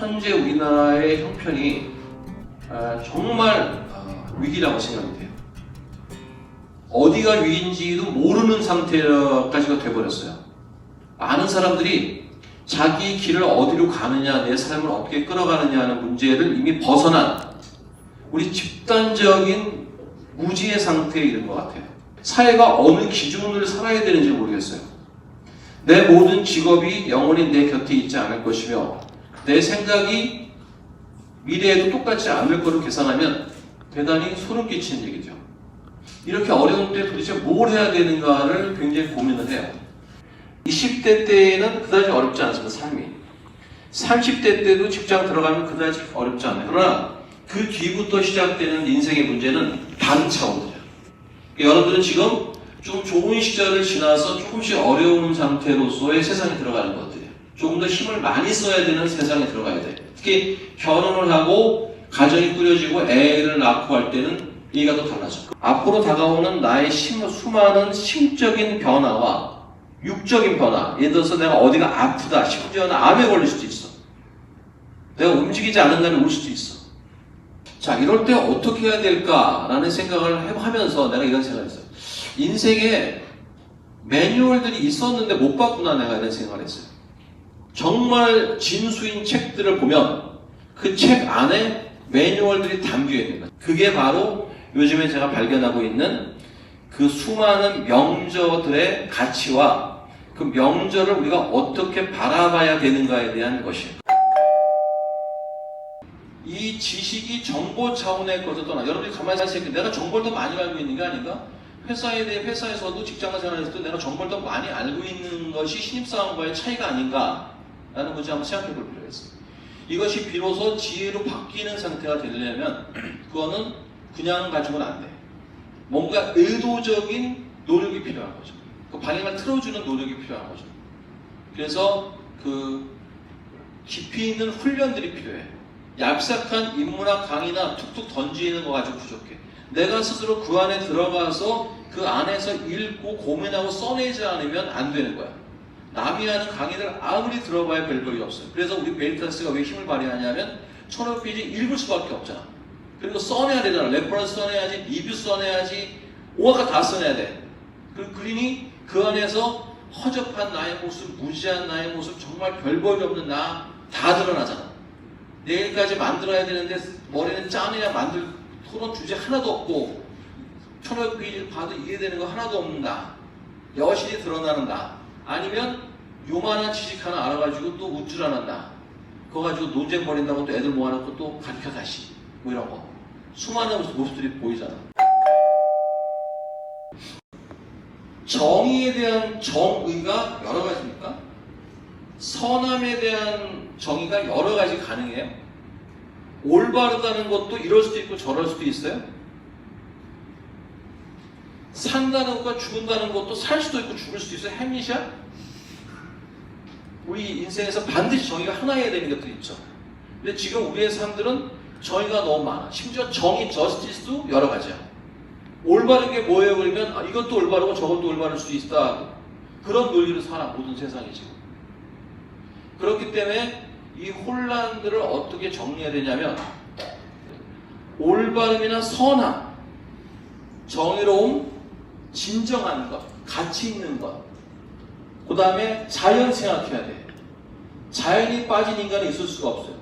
현재 우리나라의 형편이 정말 위기라고 생각이 돼요. 어디가 위기인지도 모르는 상태까지가 돼버렸어요. 많은 사람들이 자기 길을 어디로 가느냐, 내 삶을 어떻게 끌어가느냐 하는 문제를 이미 벗어난 우리 집단적인 무지의 상태에 이른 것 같아요. 사회가 어느 기준을 살아야 되는지 모르겠어요. 내 모든 직업이 영원히 내 곁에 있지 않을 것이며 내 생각이 미래에도 똑같지 않을 거로 계산하면 대단히 소름 끼치는 얘기죠. 이렇게 어려운 때 도대체 뭘 해야 되는가를 굉장히 고민을 해요. 20대 때에는 그다지 어렵지 않습니다. 삶이. 30대 때도 직장 들어가면 그다지 어렵지 않아요. 그러나 그 뒤부터 시작되는 인생의 문제는 다른 차원이죠. 여러분들은 지금 좀 좋은 시절을 지나서 조금씩 어려운 상태로서의 세상에 들어가는 것들이에요. 조금 더 힘을 많이 써야 되는 세상에 들어가야 돼요. 특히 결혼을 하고 가정이 꾸려지고 애를 낳고 할 때는 얘기가 또 달라져. 앞으로 다가오는 나의 수많은 심적인 변화와 육적인 변화, 예를 들어서 내가 어디가 아프다, 심지어는 암에 걸릴 수도 있어. 내가 움직이지 않은 날에 올 수도 있어. 자, 이럴 때 어떻게 해야 될까라는 생각을 하면서 내가 이런 생각을 했어요. 인생에 매뉴얼들이 있었는데 못 봤구나, 내가 이런 생각을 했어요. 정말 진수인 책들을 보면 그 책 안에 매뉴얼들이 담겨 있는 거예요. 그게 바로 요즘에 제가 발견하고 있는 그 수많은 명저들의 가치와 그 명저를 우리가 어떻게 바라봐야 되는가에 대한 것이에요. 이 지식이 정보 차원의 것을 떠나, 여러분이 가만히 생각해, 내가 정보를 더 많이 알고 있는 게 아닌가? 회사에서도 직장 생활에서도 내가 정보를 더 많이 알고 있는 것이 신입사원과의 차이가 아닌가라는 문제 한번 생각해 볼 필요가 있습니다. 이것이 비로소 지혜로 바뀌는 상태가 되려면 그거는 그냥 가지고는 안 돼. 뭔가 의도적인 노력이 필요한 거죠. 그 방향을 틀어주는 노력이 필요한 거죠. 그래서 그 깊이 있는 훈련들이 필요해. 얍삭한 인문학 강의나 툭툭 던지는 거 가지고 부족해. 내가 스스로 그 안에 들어가서 그 안에서 읽고 고민하고 써내지 않으면 안 되는 거야. 남이 하는 강의를 아무리 들어봐야 별볼이 없어요. 그래서 우리 베리타스가 왜 힘을 발휘하냐면 1500페이지 읽을 수밖에 없잖아. 그리고 써내야 되잖아. 레퍼런스 써내야지, 리뷰 써내야지, 오가가 다 써내야 돼. 그러니 그 안에서 허접한 나의 모습, 무지한 나의 모습, 정말 별볼이 없는 나 다 드러나잖아. 내일까지 만들어야 되는데 머리는 짠해야 만들 토론 주제 하나도 없고 1500페이지를 봐도 이해되는 거 하나도 없는 나, 여실히 드러나는 나, 아니면 요만한 지식 하나 알아가지고 또 우쭐하는 나, 그거 가지고 논쟁 벌인다고 또 애들 모아놓고 또 가르쳐 다시 뭐 이런 거 수많은 모습들이 보이잖아. 정의에 대한 정의가 여러 가지입니까? 선함에 대한 정의가 여러 가지 가능해요. 올바르다는 것도 이럴 수도 있고 저럴 수도 있어요. 산다는 것과 죽는다는 것도 살 수도 있고 죽을 수도 있어요. 햄릿이야? 우리 인생에서 반드시 정의가 하나여야 되는 것들이 있죠. 근데 지금 우리의 삶들은 정의가 너무 많아. 심지어 정의, 저스티스도 여러 가지야. 올바른 게 뭐예요? 그러면 이것도 올바르고 저것도 올바를 수도 있다. 그런 논리로 살아, 모든 세상이 지금. 그렇기 때문에 이 혼란들을 어떻게 정리해야 되냐면 올바름이나 선함, 정의로움, 진정한 것, 가치 있는 것, 그 다음에 자연 생각해야 돼. 자연이 빠진 인간은 있을 수가 없어요.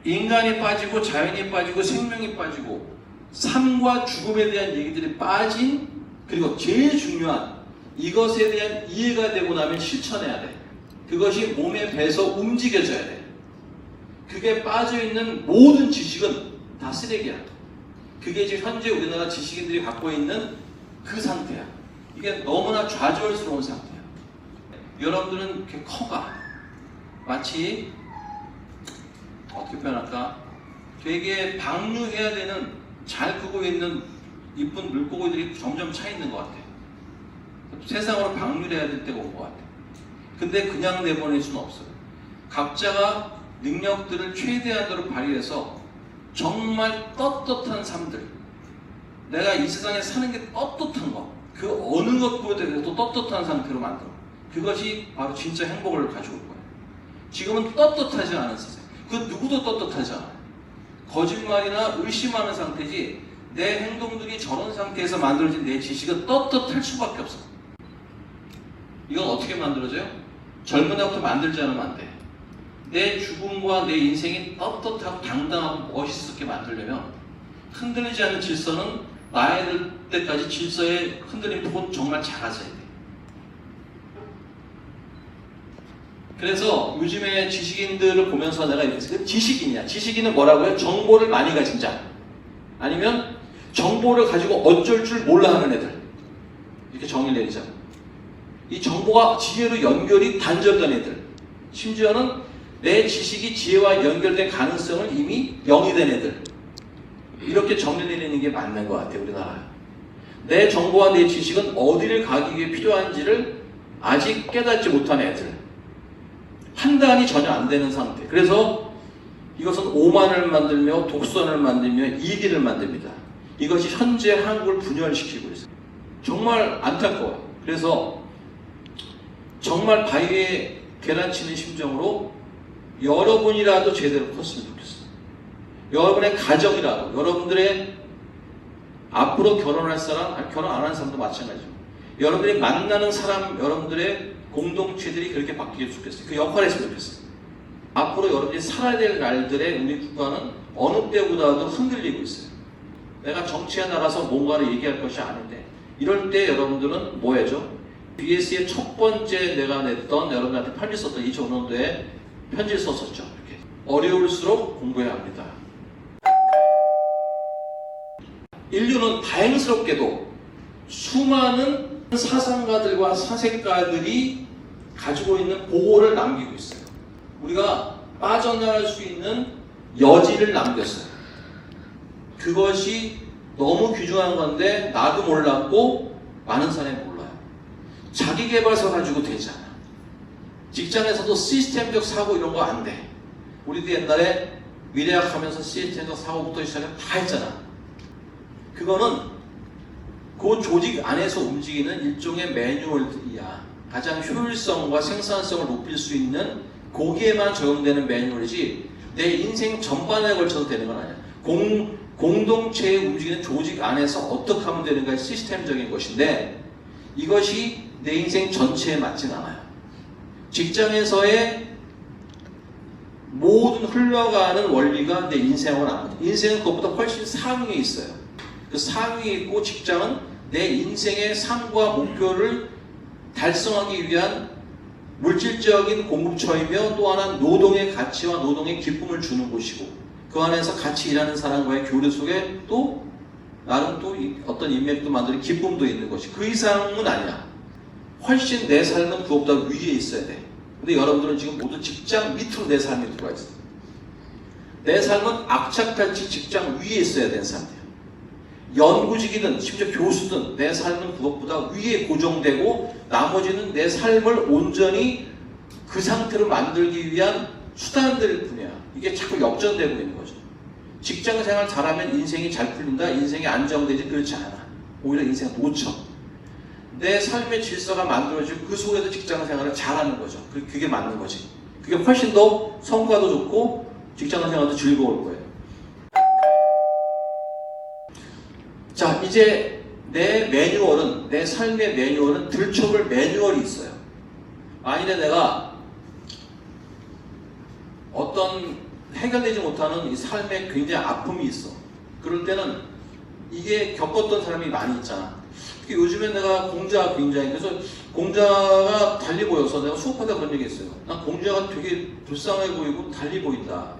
인간이 빠지고 자연이 빠지고 생명이 빠지고 삶과 죽음에 대한 얘기들이 빠진, 그리고 제일 중요한 이것에 대한 이해가 되고 나면 실천해야 돼. 그것이 몸에 배서 움직여져야 돼. 그게 빠져있는 모든 지식은 다 쓰레기야. 그게 지금 현재 우리나라 지식인들이 갖고 있는 그 상태야. 이게 너무나 좌절스러운 상태야. 여러분들은 이렇게 커가 마치 어떻게 표현할까? 되게 방류해야 되는 잘 크고 있는 이쁜 물고기들이 점점 차 있는 것 같아. 세상으로 방류를 해야 될 때가 온 것 같아. 근데 그냥 내보낼 수는 없어요. 각자가 능력들을 최대한으로 발휘해서 정말 떳떳한 삶들, 내가 이 세상에 사는 게 떳떳한 것, 그 어느 것보다도 떳떳한 상태로 만들어. 그것이 바로 진짜 행복을 가져올 거예요. 지금은 떳떳하지 않은 세상. 그 누구도 떳떳하지 않아요. 거짓말이나 의심하는 상태지 내 행동들이 저런 상태에서 만들어진 내 지식은 떳떳할 수밖에 없어. 이건 어떻게 만들어져요? 젊은 날부터 만들지 않으면 안 돼. 내 죽음과 내 인생이 떳떳하고 당당하고 멋있게 만들려면 흔들리지 않는 질서는 나이 들 때까지 질서의 흔들림 폭은 정말 작아져야 돼. 그래서 요즘에 지식인들을 보면서 내가 이렇게 지식인이야. 지식인은 뭐라고요? 정보를 많이 가진 자. 아니면 정보를 가지고 어쩔 줄 몰라 하는 애들. 이렇게 정의를 내리자. 이 정보가 지혜로 연결이 단절된 애들. 심지어는 내 지식이 지혜와 연결된 가능성을 이미 0이 된 애들. 이렇게 정의를 내리는 게 맞는 것 같아요, 우리나라. 내 정보와 내 지식은 어디를 가기 위해 필요한지를 아직 깨닫지 못한 애들. 판단이 전혀 안 되는 상태. 그래서 이것은 오만을 만들며 독선을 만들며 이기를 만듭니다. 이것이 현재 한국을 분열시키고 있어요. 정말 안타까워요. 그래서 정말 바위에 계란치는 심정으로 여러분이라도 제대로 컸으면 좋겠어요. 여러분의 가정이라도, 여러분들의 앞으로 결혼할 사람, 결혼 안 하는 사람도 마찬가지죠. 여러분들이 만나는 사람, 여러분들의 공동체들이 그렇게 바뀌었으면 좋겠어요. 그 역할을 했으면 좋겠어요. 앞으로 여러분들이 살아야 될 날들에 우리 국가는 어느 때보다도 흔들리고 있어요. 내가 정치에 나가서 뭔가를 얘기할 것이 아닌데 이럴 때 여러분들은 뭐 해죠? BS의 첫 번째 내가 냈던 여러분한테 편지 썼던 2005년도에 편지를 썼었죠. 이렇게. 어려울수록 공부해야 합니다. 인류는 다행스럽게도 수많은 사상가들과 사색가들이 가지고 있는 보고를 남기고 있어요. 우리가 빠져나갈 수 있는 여지를 남겼어요. 그것이 너무 귀중한 건데 나도 몰랐고 많은 사람이 몰라요. 자기개발서 가지고 되지 않아. 직장에서도 시스템적 사고 이런 거 안 돼. 우리도 옛날에 위대학 하면서 시스템적 사고부터 시작해서 다 했잖아. 그거는 그 조직 안에서 움직이는 일종의 매뉴얼이야. 가장 효율성과 생산성을 높일 수 있는 거기에만 적용되는 매뉴얼이지 내 인생 전반에 걸쳐서 되는 건 아니야. 공동체에 움직이는 조직 안에서 어떻게 하면 되는가 시스템적인 것인데 이것이 내 인생 전체에 맞진 않아요. 직장에서의 모든 흘러가는 원리가 내 인생하고는 안 맞아요. 인생은 그것보다 훨씬 상위에 있어요. 그 상위에 있고 직장은 내 인생의 삶과 목표를 달성하기 위한 물질적인 공급처이며 또 하나 노동의 가치와 노동의 기쁨을 주는 곳이고 그 안에서 같이 일하는 사람과의 교류 속에 또 나름 또 어떤 인맥도 만드는 기쁨도 있는 것이 그 이상은 아니야. 훨씬 내 삶은 그것보다 위에 있어야 돼. 근데 여러분들은 지금 모두 직장 밑으로 내 삶이 들어와 있어. 내 삶은 악착같이 직장 위에 있어야 되는 삶이에요. 연구직이든 심지어 교수든 내 삶은 그것보다 위에 고정되고 나머지는 내 삶을 온전히 그 상태로 만들기 위한 수단들일 뿐이야. 이게 자꾸 역전되고 있는 거죠. 직장생활 잘하면 인생이 잘 풀린다, 인생이 안정되지 그렇지 않아. 오히려 인생을 놓쳐. 내 삶의 질서가 만들어지고 그 속에서 직장생활을 잘하는 거죠. 그게 맞는 거지. 그게 훨씬 더 성과도 좋고 직장생활도 즐거울 거예요. 자, 이제 내 매뉴얼은, 내 삶의 매뉴얼은 들춰볼 매뉴얼이 있어요. 만일에 내가 어떤 해결되지 못하는 이 삶에 굉장히 아픔이 있어. 그럴 때는 이게 겪었던 사람이 많이 있잖아. 특히 요즘에 내가 공자가 굉장히, 그래서 공자가 달리 보여서 내가 수업하다 그런 얘기 했어요. 난 공자가 되게 불쌍해 보이고 달리 보인다.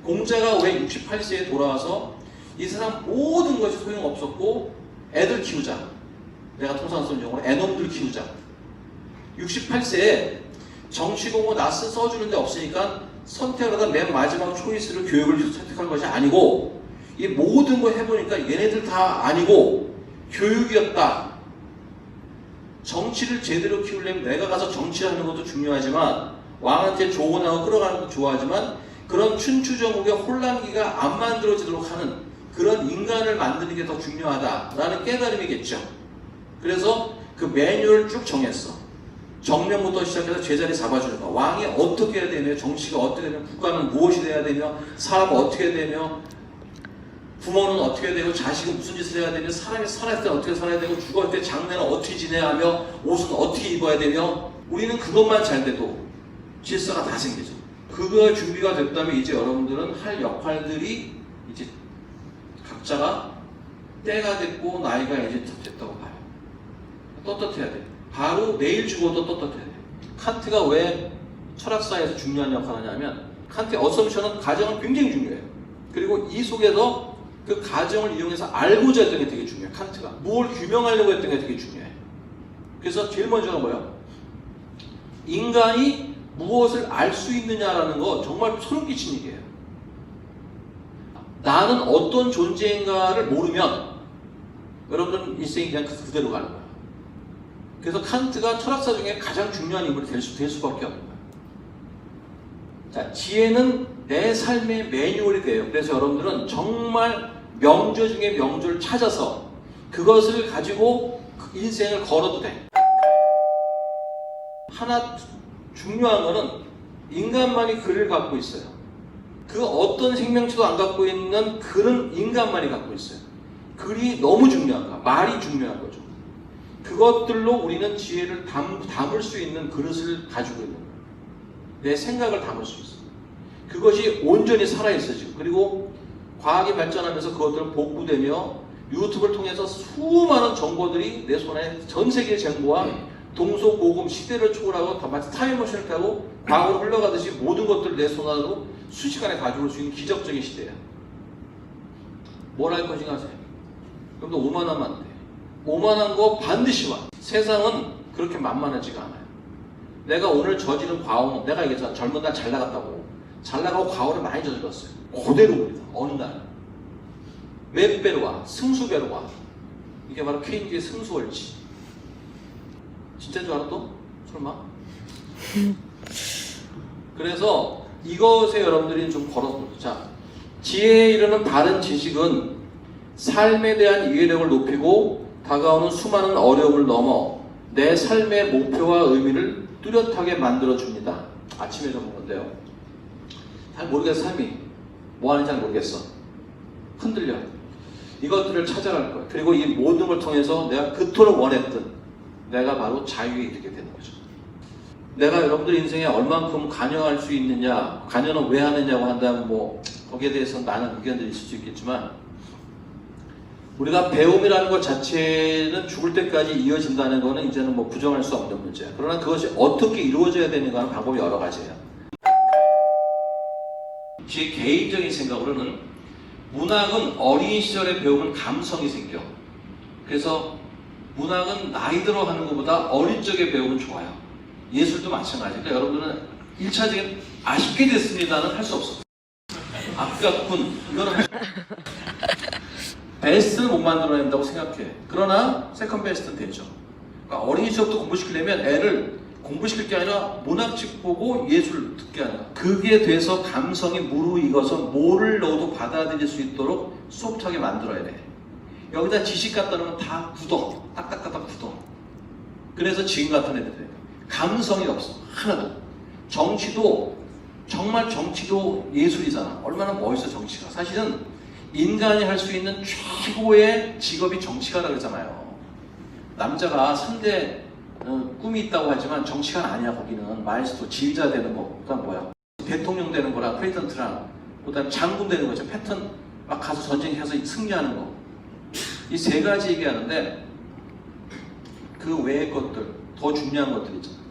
공자가 왜 68세에 돌아와서 이 사람 모든 것이 소용없었고 애들 키우자. 내가 통상 쓰는 용어로 애놈들 키우자. 68세에 정치공부 나스 써주는 데 없으니까 선택을 하다 맨 마지막 초이스를 교육을 선택한 것이 아니고 이 모든 거 해보니까 얘네들 다 아니고 교육이었다. 정치를 제대로 키우려면 내가 가서 정치를 하는 것도 중요하지만 왕한테 조언하고 끌어가는 것도 좋아하지만 그런 춘추전국의 혼란기가 안 만들어지도록 하는 그런 인간을 만드는 게 더 중요하다라는 깨달음이겠죠. 그래서 그 매뉴얼을 쭉 정했어. 정령부터 시작해서 제자리 잡아주는 거. 왕이 어떻게 해야 되며, 정치가 어떻게 되며, 국가는 무엇이 돼야 되며, 사람은 어떻게 해야 되며, 부모는 어떻게 해야 되고, 자식은 무슨 짓을 해야 되며, 사람이 살아있을 때 어떻게 살아야 되고, 죽을 때 장례는 어떻게 지내야 하며, 옷은 어떻게 입어야 되며, 우리는 그것만 잘 돼도 질서가 다 생기죠. 그거 준비가 됐다면 이제 여러분들은 할 역할들이 이제 각자가 때가 됐고 나이가 이제 됐다고 봐요. 떳떳해야 돼. 바로 내일 죽어도 떳떳해야 돼. 칸트가 왜 철학사에서 중요한 역할을 하냐면, 칸트의 어썸션은 가정은 굉장히 중요해요. 그리고 이 속에서 그 가정을 이용해서 알고자 했던 게 되게 중요해요. 칸트가 뭘 규명하려고 했던 게 되게 중요해요. 그래서 제일 먼저가 뭐예요? 인간이 무엇을 알 수 있느냐라는 거 정말 소름 끼친 얘기예요. 나는 어떤 존재인가를 모르면 여러분들은 인생이 그냥 그대로 가는 거예요. 그래서 칸트가 철학사 중에 가장 중요한 인물이 될 수밖에 없는 거예요. 자, 지혜는 내 삶의 매뉴얼이 돼요. 그래서 여러분들은 정말 명조 중에 명조를 찾아서 그것을 가지고 인생을 걸어도 돼. 하나 중요한 거는 인간만이 글을 갖고 있어요. 그 어떤 생명체도 안 갖고 있는 글은 인간만이 갖고 있어요. 글이 너무 중요한 거야. 말이 중요한 거죠. 그것들로 우리는 지혜를 담을 수 있는 그릇을 가지고 있는 거예요. 내 생각을 담을 수 있어요. 그것이 온전히 살아있어요 지금. 그리고 과학이 발전하면서 그것들은 복구되며 유튜브를 통해서 수많은 정보들이 내 손에 전 세계의 정보와 동서고금 시대를 초월하고 마치 타임머신을 타고 과거로 흘러가듯이 모든 것들을 내 손 안으로 순식간에 가져올 수 있는 기적적인 시대야. 뭘 할 것인가 하세요. 그럼 너 오만하면 안 돼. 오만한 거 반드시 와. 세상은 그렇게 만만하지가 않아요. 내가 오늘 저지른 과오는 내가 얘기했잖아. 젊은 날 잘 나갔다고. 잘 나가고 과오를 많이 저질렀어요. 그대로 옵니다. 어느 날. 몇 배로 와. 승수배로 와. 이게 바로 케인즈의 승수월치. 진짜인 줄 알아 또? 설마? 그래서 이것에 여러분들이 좀 걸어보자. 자, 지혜에 이르는 바른 지식은 삶에 대한 이해력을 높이고 다가오는 수많은 어려움을 넘어 내 삶의 목표와 의미를 뚜렷하게 만들어줍니다. 아침에 적은 건데요. 잘 모르겠어. 삶이 뭐 하는지 잘 모르겠어. 흔들려. 이것들을 찾아갈 거야. 그리고 이 모든 걸 통해서 내가 그토록 원했던 내가 바로 자유에 이르게 되는 거죠. 내가 여러분들 인생에 얼만큼 관여할 수 있느냐, 관여는 왜 하느냐고 한다면 뭐 거기에 대해서는 많은 의견들이 있을 수 있겠지만, 우리가 배움이라는 것 자체는 죽을 때까지 이어진다는 것은 이제는 뭐 부정할 수 없는 문제야. 그러나 그것이 어떻게 이루어져야 되는가 하는 방법이 여러 가지예요. 제 개인적인 생각으로는 문학은 어린 시절에 배우면 감성이 생겨. 그래서 문학은 나이 들어 하는 것보다 어린 적에 배우면 좋아요. 예술도 마찬가지니까 여러분들은 1차적인 아쉽게 됐습니다는 할 수 없어. 아깝군. 이거는 할 수 없어. 베스트는 못 만들어낸다고 생각해. 그러나 세컨 베스트는 되죠. 그러니까 어린 시절부터 공부시키려면 애를 공부시킬 게 아니라 문학책 보고 예술 듣게 하는 거야. 그게 돼서 감성이 무르익어서 뭐를 넣어도 받아들일 수 있도록 소프트하게 만들어야 돼. 여기다 지식 갖다 놓으면 다 굳어. 딱딱딱딱 굳어. 그래서 지금 같은 애들 돼요. 감성이 없어. 하나도. 정치도 정말 정치도 예술이잖아. 얼마나 멋있어 정치가. 사실은 인간이 할 수 있는 최고의 직업이 정치가라고 그러잖아요. 남자가 3대 꿈이 있다고 하지만 정치가는 아니야. 거기는 마에스트로 지휘자 되는 거. 그다음 뭐야? 대통령 되는 거랑 프레지던트랑 그다음 장군 되는 거죠. 패턴 막 가서 전쟁해서 승리하는 거. 이 세 가지 얘기하는데 그 외의 것들, 더 중요한 것들 있잖아요.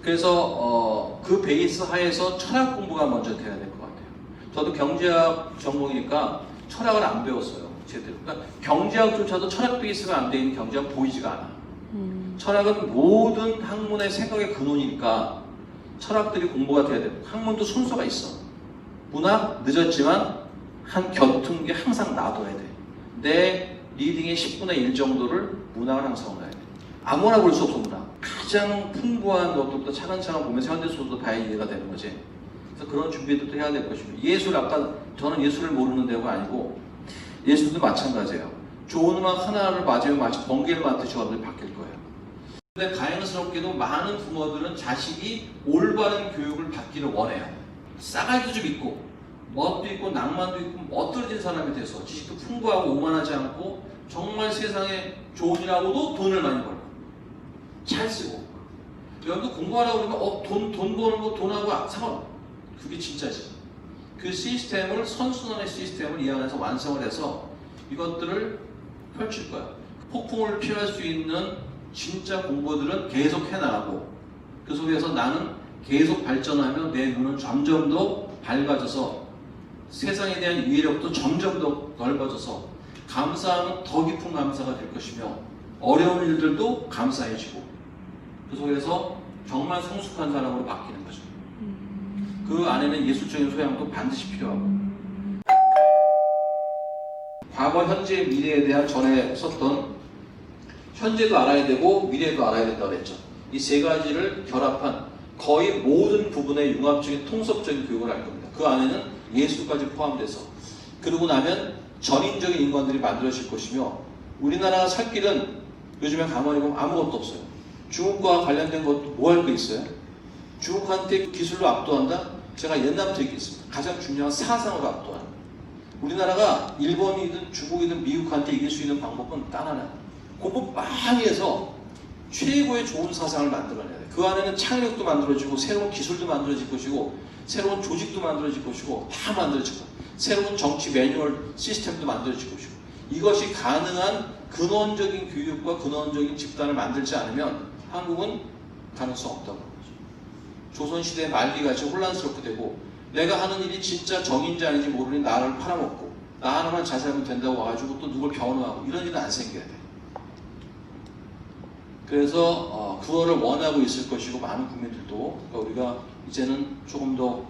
그래서 그 베이스 하에서 철학 공부가 먼저 돼야 될 것 같아요. 저도 경제학 전공이니까 철학을 안 배웠어요. 제대로. 그러니까 경제학조차도 철학 베이스가 안 돼 있는 경제학 보이지가 않아. 철학은 모든 학문의 생각의 근원이니까 철학들이 공부가 돼야 돼요. 학문도 순서가 있어. 문학 늦었지만 한 곁은 게 항상 놔둬야 돼. 내 리딩의 10분의 1 정도를 문학을 항상 넣어야 돼. 아무나 볼 수 없어 문학. 가장 풍부한 것들부터 차근차근 보면서 현대소설도 다 이해가 되는 거지. 그래서 그런 준비도 해야 될 것입니다. 예술, 아까 저는 예술을 모르는 데가 아니고 예술도 마찬가지예요. 좋은 음악 하나를 맞으면 마치 번개를 맞듯이 여러분들이 바뀔 거예요. 근데 다행스럽게도 많은 부모들은 자식이 올바른 교육을 받기를 원해요. 싸가지도 좀 있고 멋도 있고 낭만도 있고 멋들어진 사람이 돼서 지식도 풍부하고 오만하지 않고 정말 세상에 좋은 일하고도 돈을 많이 벌고 잘 쓰고 여러분도 공부하라고 그러면 돈 버는 거 돈하고 상관 그게 진짜지. 그 시스템을 선순환의 시스템을 이 안에서 완성을 해서 이것들을 펼칠 거야. 폭풍을 피할 수 있는 진짜 공부들은 계속 해나가고 그 속에서 나는 계속 발전하며 내 눈은 점점 더 밝아져서 세상에 대한 이해력도 점점 더 넓어져서 감사하면 더 깊은 감사가 될 것이며 어려운 일들도 감사해지고 그 속에서 정말 성숙한 사람으로 바뀌는 거죠. 그 안에는 예술적인 소양도 반드시 필요하고 과거, 현재, 미래에 대한 전에 썼던 현재도 알아야 되고 미래도 알아야 된다고 그랬죠. 이 세 가지를 결합한 거의 모든 부분의 융합적인 통섭적인 교육을 할 겁니다. 그 안에는 예술까지 포함돼서 그러고 나면 전인적인 인간들이 만들어질 것이며 우리나라가 살 길은 요즘에 가만히 보면 아무것도 없어요. 중국과 관련된 것도 뭐 할 거 있어요? 중국한테 기술로 압도한다? 제가 옛날부터 얘기했습니다. 가장 중요한 사상으로 압도하는. 우리나라가 일본이든 중국이든 미국한테 이길 수 있는 방법은 단 하나. 공부 많이 해서 최고의 좋은 사상을 만들어내야 돼. 그 안에는 창의력도 만들어지고 새로운 기술도 만들어질 것이고 새로운 조직도 만들어질 것이고 다 만들어질 거야. 새로운 정치 매뉴얼 시스템도 만들어질 것이고 이것이 가능한 근원적인 교육과 근원적인 집단을 만들지 않으면 한국은 가능성 없다고 하는 거죠. 조선시대 말기같이 혼란스럽게 되고 내가 하는 일이 진짜 정인지 아닌지 모르니 나를 팔아먹고 나 하나만 잘 살면 된다고 와가지고 또 누굴 변호하고 이런 일은 안 생겨야 돼. 그래서 그거를 원하고 있을 것이고 많은 국민들도 그러니까 우리가 이제는 조금 더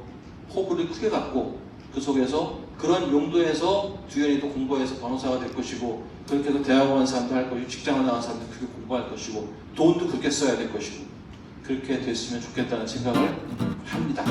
호불을 크게 갖고 그 속에서 그런 용도에서 두현이도 공부해서 변호사가 될 것이고 그렇게 해서 대학원 간 사람도 할 것이고 직장을 나간 사람도 그렇게 공부할 것이고 돈도 그렇게 써야 될 것이고 그렇게 됐으면 좋겠다는 생각을 합니다.